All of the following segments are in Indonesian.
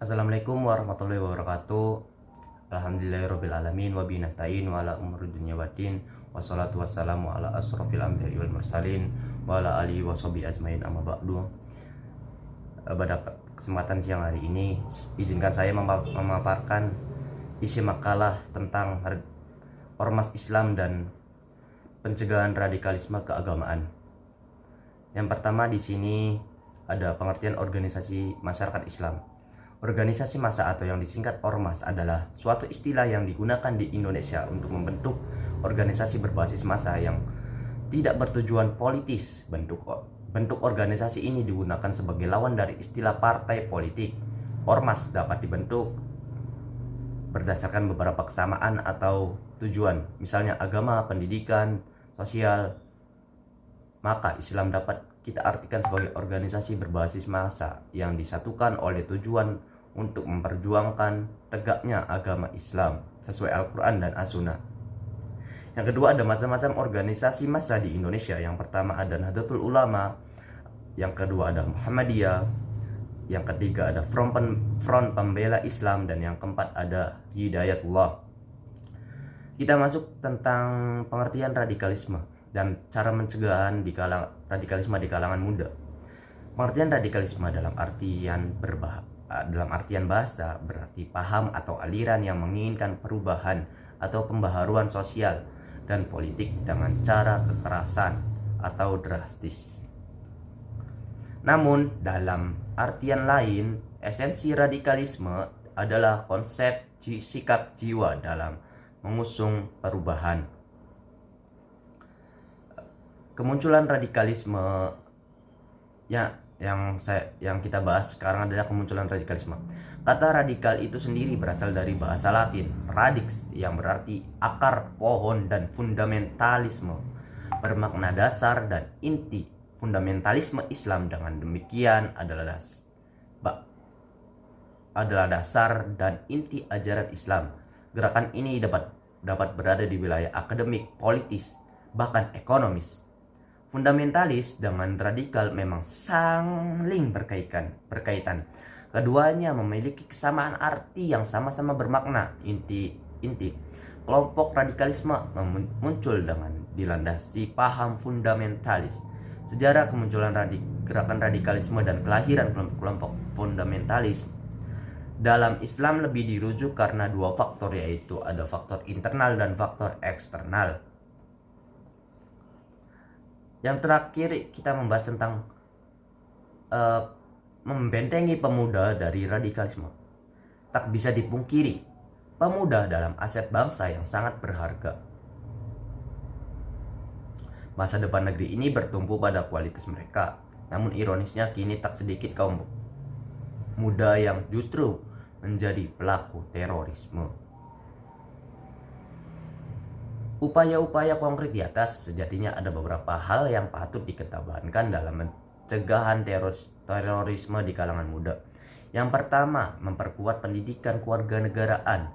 Assalamualaikum warahmatullahi wabarakatuh. Alhamdulillahirabbil alamin wa bihi nasta'in wa ala umuri dunya waddin. Wassalatu wassalamu ala asrofil anbiya'i wal mursalin wa ala alihi washabihi ajmain, amma ba'du. Pada kesempatan siang hari ini, izinkan saya memaparkan isi makalah tentang ormas Islam dan pencegahan radikalisme keagamaan. Yang pertama di sini ada pengertian organisasi masyarakat Islam. Organisasi massa atau yang disingkat ormas adalah suatu istilah yang digunakan di Indonesia untuk membentuk organisasi berbasis massa yang tidak bertujuan politis. Bentuk organisasi ini digunakan sebagai lawan dari istilah partai politik. Ormas dapat dibentuk berdasarkan beberapa kesamaan atau tujuan, misalnya agama, pendidikan, sosial. Maka Islam dapat kita artikan sebagai organisasi berbasis massa yang disatukan oleh tujuan untuk memperjuangkan tegaknya agama Islam sesuai Al-Quran dan As-Sunnah. Yang kedua, ada macam-macam organisasi massa di Indonesia. Yang pertama ada Nahdlatul Ulama, yang kedua ada Muhammadiyah, yang ketiga ada Front Pembela Islam, dan yang keempat ada Hidayatullah. Kita masuk tentang pengertian radikalisme dan cara mencegahan radikalisme di kalangan muda. Pengertian radikalisme dalam artian bahasa berarti paham atau aliran yang menginginkan perubahan atau pembaharuan sosial dan politik dengan cara kekerasan atau drastis. Namun dalam artian lain, esensi radikalisme adalah konsep sikap jiwa dalam mengusung perubahan. Kemunculan radikalisme yang kita bahas sekarang adalah kemunculan radikalisme. Kata radikal itu sendiri berasal dari bahasa Latin radix, yang berarti akar, pohon, dan fundamentalisme bermakna dasar dan inti. Fundamentalisme Islam dengan demikian adalah dasar dan inti ajaran Islam. Gerakan ini dapat berada di wilayah akademik, politis, bahkan ekonomis. Fundamentalis dengan radikal memang saling berkaitan. Keduanya memiliki kesamaan arti yang sama-sama bermakna. Inti kelompok radikalisme muncul dengan dilandasi paham fundamentalis. Sejarah kemunculan gerakan radikalisme dan kelahiran kelompok fundamentalis dalam Islam lebih dirujuk karena dua faktor, yaitu ada faktor internal dan faktor eksternal. Yang terakhir kita membahas tentang membentengi pemuda dari radikalisme. Tak bisa dipungkiri, pemuda dalam aset bangsa yang sangat berharga. Masa depan negeri ini bertumpu pada kualitas mereka. Namun ironisnya kini tak sedikit kaum muda yang justru menjadi pelaku terorisme. Upaya-upaya konkret di atas sejatinya ada beberapa hal yang patut dikedepankan dalam pencegahan terorisme di kalangan muda. Yang pertama, memperkuat pendidikan kewarganegaraan,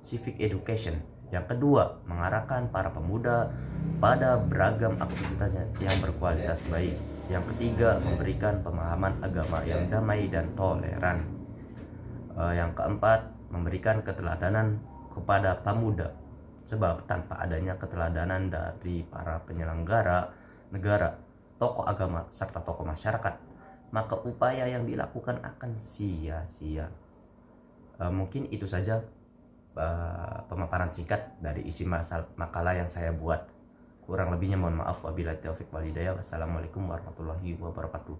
civic education. Yang kedua, mengarahkan para pemuda pada beragam aktivitas yang berkualitas baik. Yang ketiga, memberikan pemahaman agama yang damai dan toleran. Yang keempat, memberikan keteladanan kepada pemuda. Sebab tanpa adanya keteladanan dari para penyelenggara negara, tokoh agama, serta tokoh masyarakat, maka upaya yang dilakukan akan sia-sia. Mungkin itu saja pemaparan singkat dari isi makalah yang saya buat. Kurang lebihnya mohon maaf. Wabillahi taufiq wal hidayah. Wassalamualaikum warahmatullahi wabarakatuh.